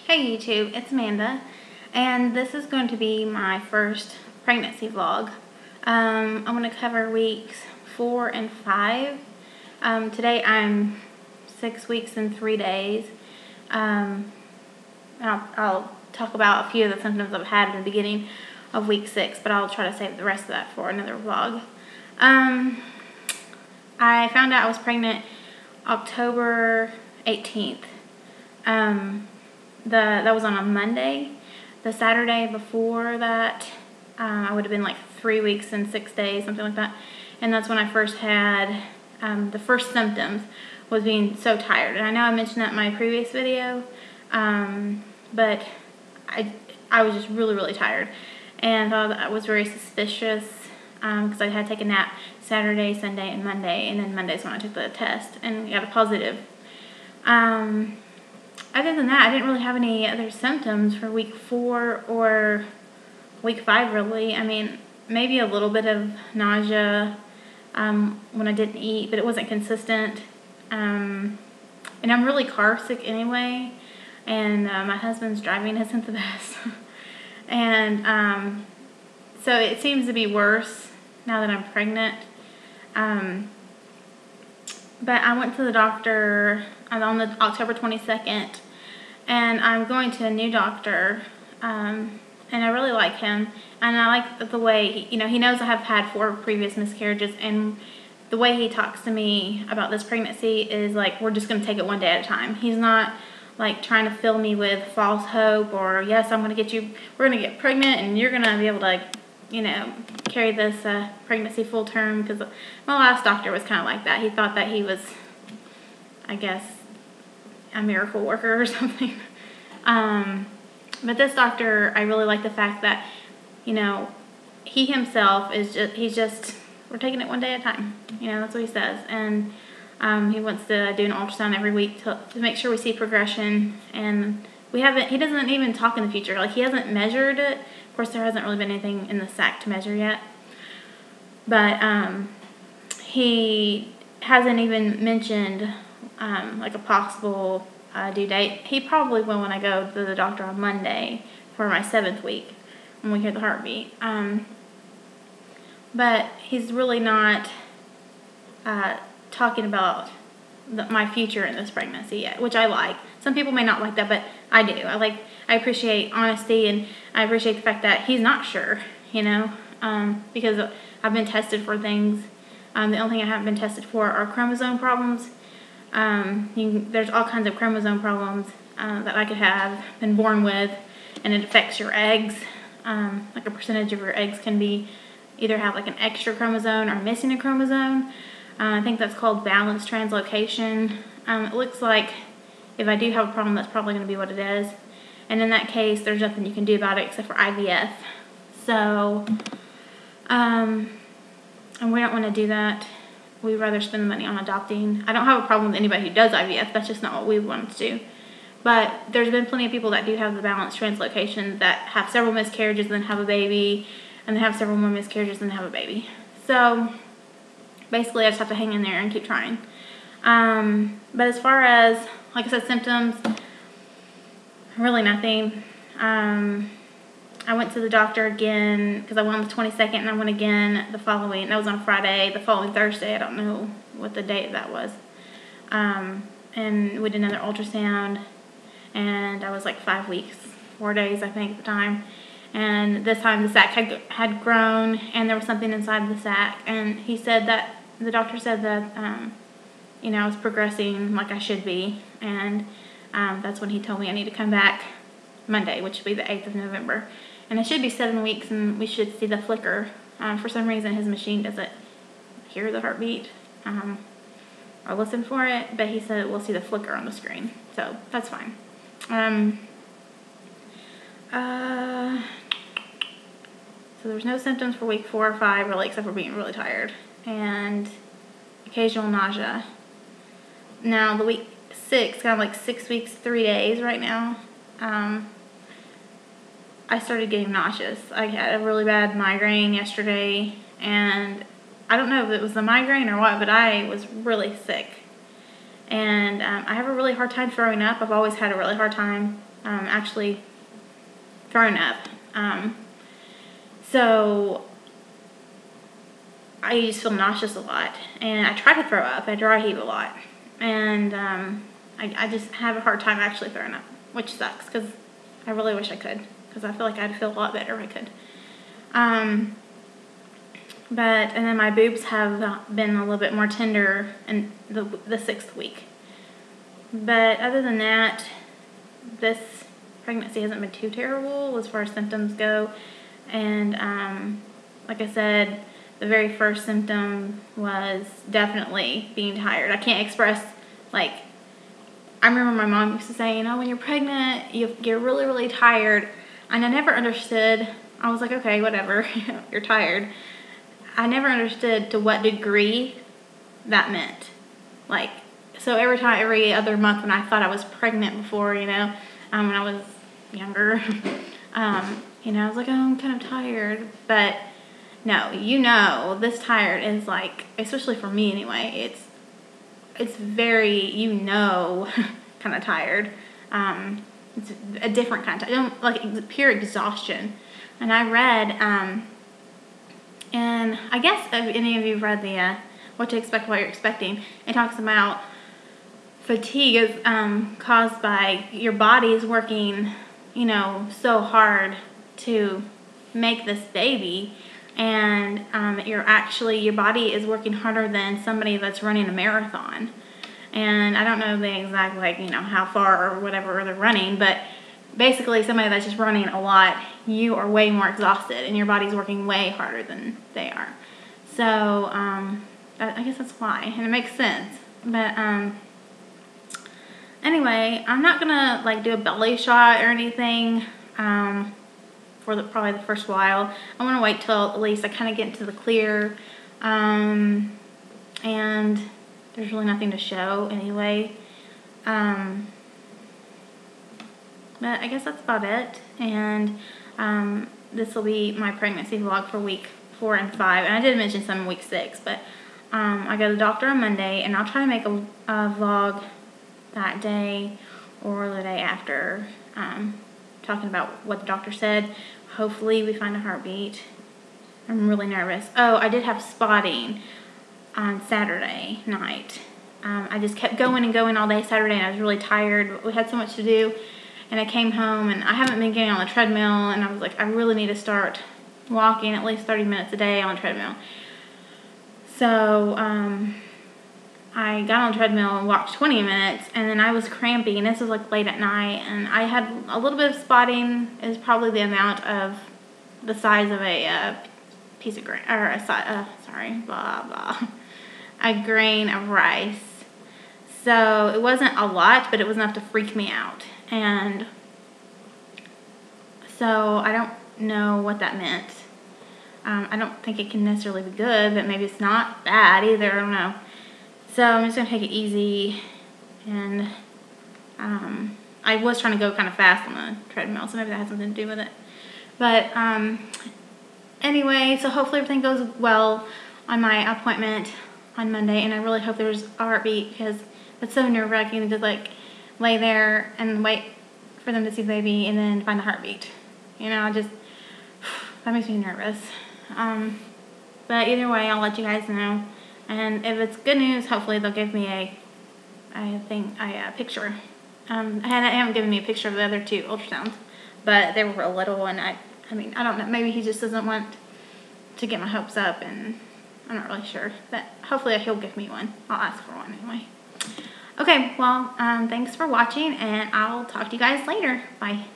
Hey YouTube, it's Amanda, and this is going to be my first pregnancy vlog. I'm going to cover weeks 4 and 5. Today I'm 6 weeks and 3 days. I'll talk about a few of the symptoms I've had in the beginning of week 6, but I'll try to save the rest of that for another vlog. I found out I was pregnant October 18th. That was on a Monday. The Saturday before that, I would have been like 3 weeks and 6 days, something like that. And that's when I first had the first symptoms, was being so tired. And I know I mentioned that in my previous video, but I was just really, really tired. And thought that was very suspicious because I had taken a nap Saturday, Sunday, and Monday. And then Monday's when I took the test and got a positive. Other than that, I didn't really have any other symptoms for week 4 or week 5, really. I mean, maybe a little bit of nausea when I didn't eat, but it wasn't consistent. And I'm really car sick anyway, and my husband's driving isn't the best. And so it seems to be worse now that I'm pregnant. But I went to the doctor on the October 22nd, and I'm going to a new doctor, and I really like him, and I like the way, he knows I have had 4 previous miscarriages, and the way he talks to me about this pregnancy is like, we're just going to take it one day at a time. He's not like trying to fill me with false hope, or yes, we're going to get pregnant, and you're going to be able to, carry this pregnancy full term, because my last doctor was kind of like that. He thought that he was, I guess, a miracle worker or something. But this doctor, I really like the fact that, he himself is just, we're taking it one day at a time. That's what he says. And he wants to do an ultrasound every week to make sure we see progression. And he doesn't even talk in the future. Like, he hasn't measured it. Of course, there hasn't really been anything in the sac to measure yet. But he hasn't even mentioned like a possible due date. He probably will when I go to the doctor on Monday for my 7th week when we hear the heartbeat. But he's really not talking about my future in this pregnancy yet, which I like. Some people may not like that, but I do. I appreciate honesty, and I appreciate the fact that he's not sure, because I've been tested for things. The only thing I haven't been tested for are chromosome problems. There's all kinds of chromosome problems that I could have been born with, and it affects your eggs. Like a percentage of your eggs can be either have like an extra chromosome or missing a chromosome. I think that's called balanced translocation. It looks like if I do have a problem, that's probably going to be what it is. And in that case, there's nothing you can do about it except for IVF. So, and we don't want to do that. We'd rather spend the money on adopting. I don't have a problem with anybody who does IVF. That's just not what we want to do. But there's been plenty of people that do have the balanced translocation that have several miscarriages and then have a baby, and then have several more miscarriages and then have a baby. So basically, I just have to hang in there and keep trying. But as far as, like I said, symptoms, really nothing. I went to the doctor again because I went on the 22nd, and I went again the following. That was on Friday. The following Thursday, I don't know what the date that was. And we did another ultrasound, and I was like 5 weeks, 4 days, I think, at the time. And this time the sac had grown, and there was something inside the sac. And the doctor said that, I was progressing like I should be. And that's when he told me I need to come back Monday, which would be the 8th of November. And it should be 7 weeks, and we should see the flicker. For some reason, his machine doesn't hear the heartbeat or listen for it, but he said we'll see the flicker on the screen. So that's fine. So there's no symptoms for week 4 or 5, really, except for being really tired and occasional nausea. Now, the week 6, kind of like 6 weeks, 3 days right now, I started getting nauseous. I had a really bad migraine yesterday, and I don't know if it was the migraine or what, but I was really sick. And I have a really hard time throwing up. I've always had a really hard time actually thrown up. So I just feel nauseous a lot, and I try to throw up. I dry heave a lot, and I just have a hard time actually throwing up, which sucks because I really wish I could, because I feel like I'd feel a lot better if I could. And then my boobs have been a little bit more tender in the 6th week. But other than that, this pregnancy hasn't been too terrible as far as symptoms go. And like I said, the very first symptom was definitely being tired. I can't express, like, I remember my mom used to say, you know, when you're pregnant, you get really, really tired. And I never understood. I was like, okay, whatever, you're tired. I never understood to what degree that meant. Like, so every other month when I thought I was pregnant before, you know, when I was younger, you know, I was like, oh, I'm kind of tired. But no, you know, this tired is like, especially for me anyway, it's very, you know, kind of tired. It's a different kind of tired, like pure exhaustion. And I read, and I guess if any of you have read the What to Expect While You're Expecting, it talks about fatigue is caused by your body is working, you know, so hard to make this baby, and your body is working harder than somebody that's running a marathon. And I don't know the exact, like, you know, how far or whatever they're running, but basically somebody that's just running a lot, you are way more exhausted and your body's working way harder than they are. So I guess that's why, and it makes sense. But anyway, I'm not gonna like do a belly shot or anything for probably the first while. I want to wait till at least I kind of get into the clear, and there's really nothing to show anyway. But I guess that's about it. And this will be my pregnancy vlog for week 4 and 5. And I did mention some in week 6, but I go to the doctor on Monday, and I'll try to make a vlog that day or the day after, talking about what the doctor said. Hopefully we find a heartbeat. I'm really nervous. Oh, I did have spotting on Saturday night. I just kept going and going all day Saturday, and I was really tired. We had so much to do. And I came home, and I haven't been getting on the treadmill, and I was like, I really need to start walking at least 30 minutes a day on the treadmill. So I got on the treadmill and walked 20 minutes, and then I was cramping, and this was like late at night, and I had a little bit of spotting. Is probably the amount of the size of a piece of grain, or a grain of rice. So it wasn't a lot, but it was enough to freak me out. And so I don't know what that meant. I don't think it can necessarily be good, but maybe it's not bad either. I don't know. So I'm just going to take it easy. And I was trying to go kind of fast on the treadmill, so maybe that has something to do with it. But anyway, so hopefully everything goes well on my appointment on Monday. And I really hope there's a heartbeat, because it's so nerve-wracking to like lay there and wait for them to see the baby and then find the heartbeat. You know, that makes me nervous. But either way, I'll let you guys know. And if it's good news, hopefully they'll give me a picture. They haven't given me a picture of the other 2 ultrasounds, but they were a little, and I mean, I don't know, maybe he just doesn't want to get my hopes up, and I'm not really sure, but hopefully he'll give me one. I'll ask for one anyway. Okay, well, thanks for watching, and I'll talk to you guys later. Bye.